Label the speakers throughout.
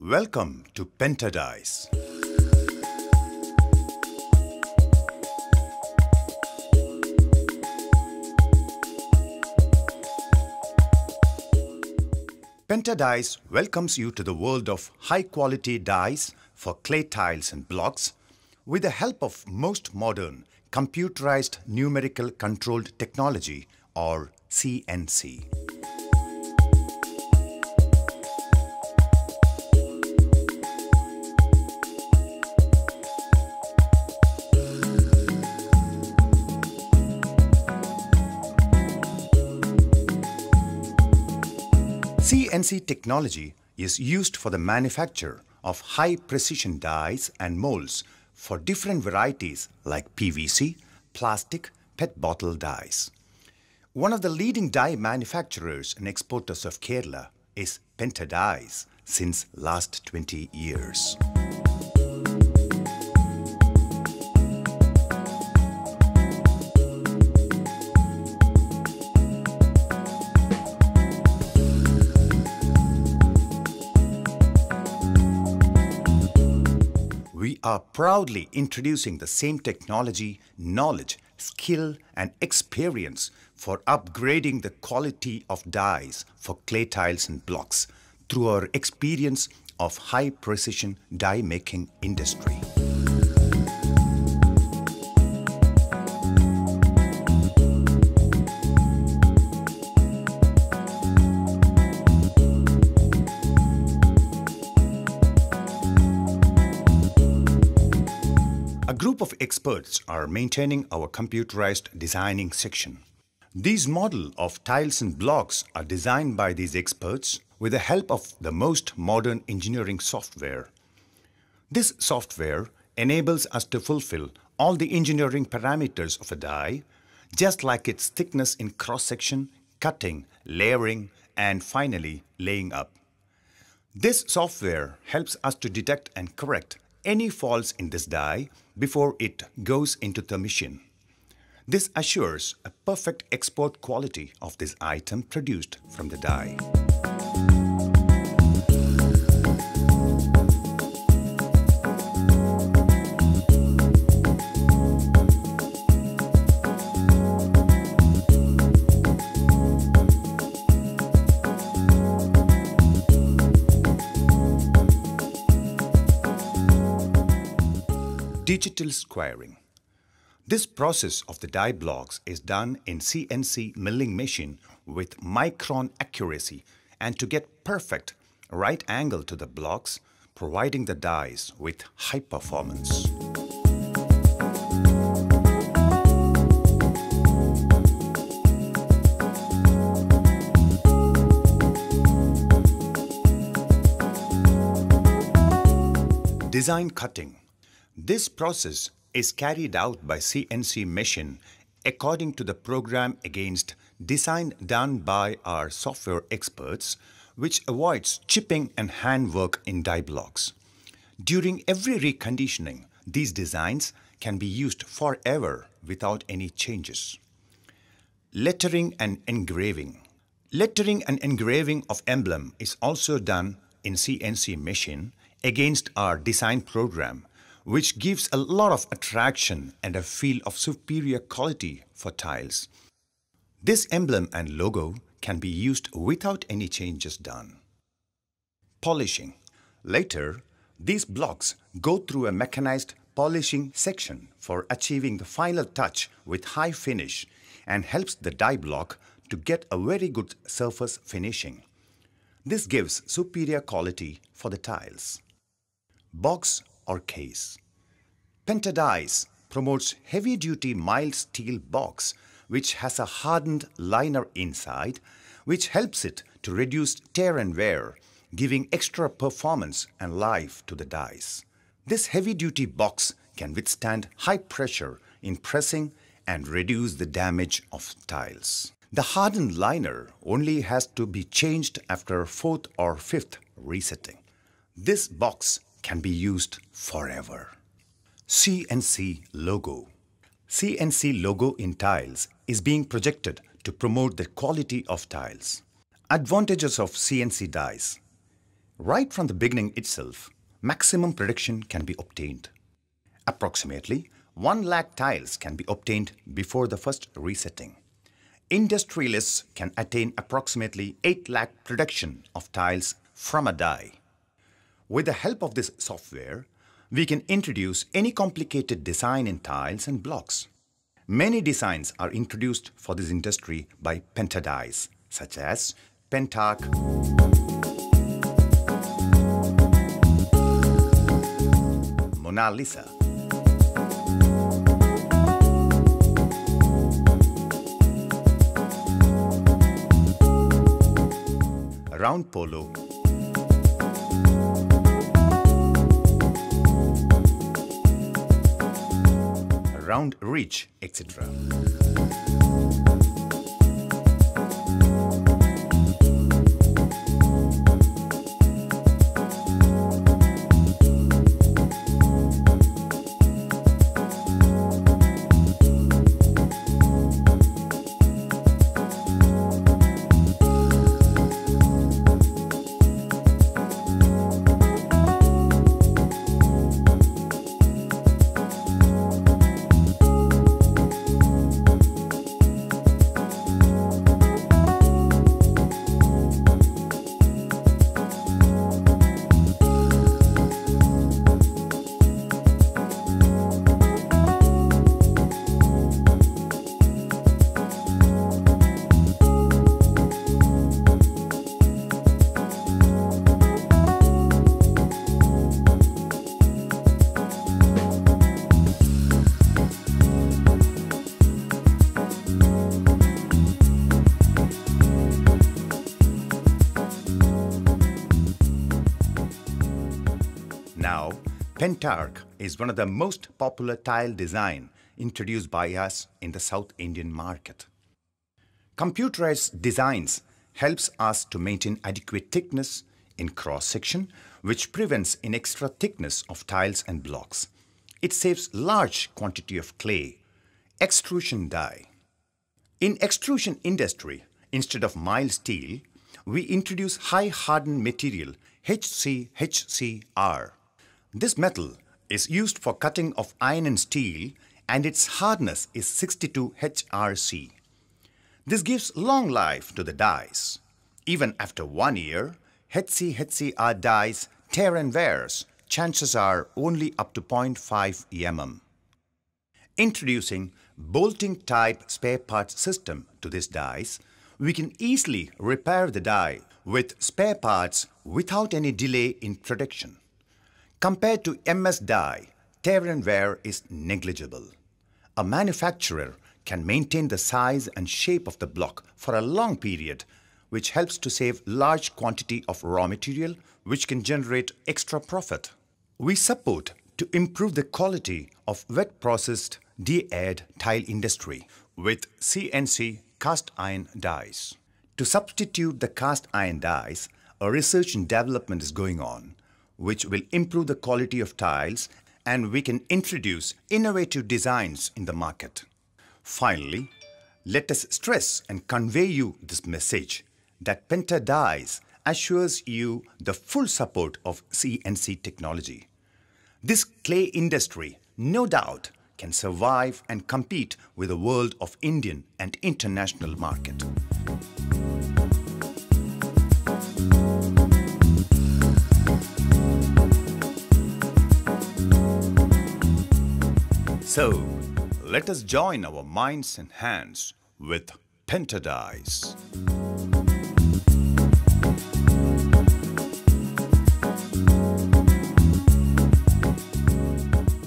Speaker 1: Welcome to Penta Dies. Penta Dies welcomes you to the world of high-quality dies for clay tiles and blocks with the help of most modern computerized numerical controlled technology or CNC. CNC technology is used for the manufacture of high-precision dies and molds for different varieties like PVC, plastic, PET bottle dies. One of the leading die manufacturers and exporters of Kerala is Penta Dies since last 20 years. We are proudly introducing the same technology, knowledge, skill and experience for upgrading the quality of dies for clay tiles and blocks through our experience of high-precision die-making industry. A group of experts are maintaining our computerized designing section. These models of tiles and blocks are designed by these experts with the help of the most modern engineering software. This software enables us to fulfill all the engineering parameters of a die, just like its thickness in cross-section, cutting, layering, and finally laying up. This software helps us to detect and correct any faults in this die before it goes into the machine. This assures a perfect export quality of this item produced from the die. Digital squaring. This process of the die blocks is done in CNC milling machine with micron accuracy and to get perfect right angle to the blocks, providing the dies with high performance. Design cutting. This process is carried out by CNC machine according to the program against design done by our software experts, which avoids chipping and handwork in die blocks. During every reconditioning, these designs can be used forever without any changes. Lettering and engraving. Lettering and engraving of emblem is also done in CNC machine against our design program, which gives a lot of attraction and a feel of superior quality for tiles. This emblem and logo can be used without any changes done. Polishing. Later, these blocks go through a mechanized polishing section for achieving the final touch with high finish and helps the die block to get a very good surface finishing. This gives superior quality for the tiles. Box or case. Penta Dies promotes heavy-duty mild steel box which has a hardened liner inside, which helps it to reduce tear and wear, giving extra performance and life to the dies. This heavy-duty box can withstand high pressure in pressing and reduce the damage of tiles. The hardened liner only has to be changed after 4th or 5th resetting. This box can be used forever. CNC logo. CNC logo in tiles is being projected to promote the quality of tiles. Advantages of CNC dies. Right from the beginning itself, maximum production can be obtained. Approximately 1 lakh tiles can be obtained before the first resetting. Industrialists can attain approximately 8 lakh production of tiles from a die. With the help of this software, we can introduce any complicated design in tiles and blocks. Many designs are introduced for this industry by Penta dies, such as Penta, Mona Lisa, Round Polo, Round Reach, etc. Now, Pentarch is one of the most popular tile design introduced by us in the South Indian market. Computerized designs helps us to maintain adequate thickness in cross-section, which prevents in extra thickness of tiles and blocks. It saves large quantity of clay. Extrusion die. In extrusion industry, instead of mild steel, we introduce high hardened material HCHCR. This metal is used for cutting of iron and steel, and its hardness is 62 HRC. This gives long life to the dies. Even after 1 year, HCHCR dies tear and wears. Chances are only up to 0.5 mm. Introducing bolting type spare parts system to this dies, we can easily repair the die with spare parts without any delay in production. Compared to MS die, tear and wear is negligible. A manufacturer can maintain the size and shape of the block for a long period, which helps to save large quantity of raw material, which can generate extra profit. We support to improve the quality of wet processed de-aired tile industry with CNC cast iron dies. To substitute the cast iron dies, a research and development is going on, which will improve the quality of tiles, and we can introduce innovative designs in the market. Finally, let us stress and convey you this message that Penta dies assures you the full support of CNC technology. This clay industry, no doubt, can survive and compete with the world of Indian and international market. So, let us join our minds and hands with Penta dies.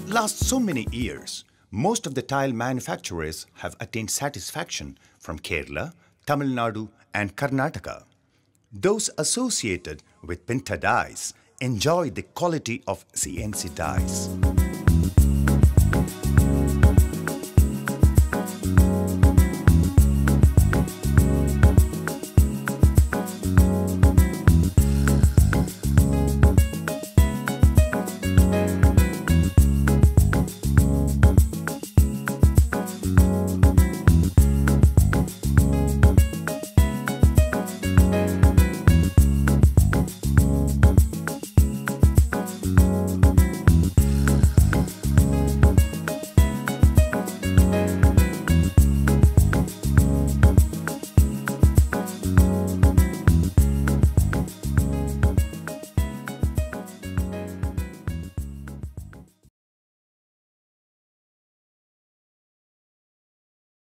Speaker 1: Last so many years, most of the tile manufacturers have attained satisfaction from Kerala, Tamil Nadu and Karnataka. Those associated with Penta dies enjoy the quality of CNC dies.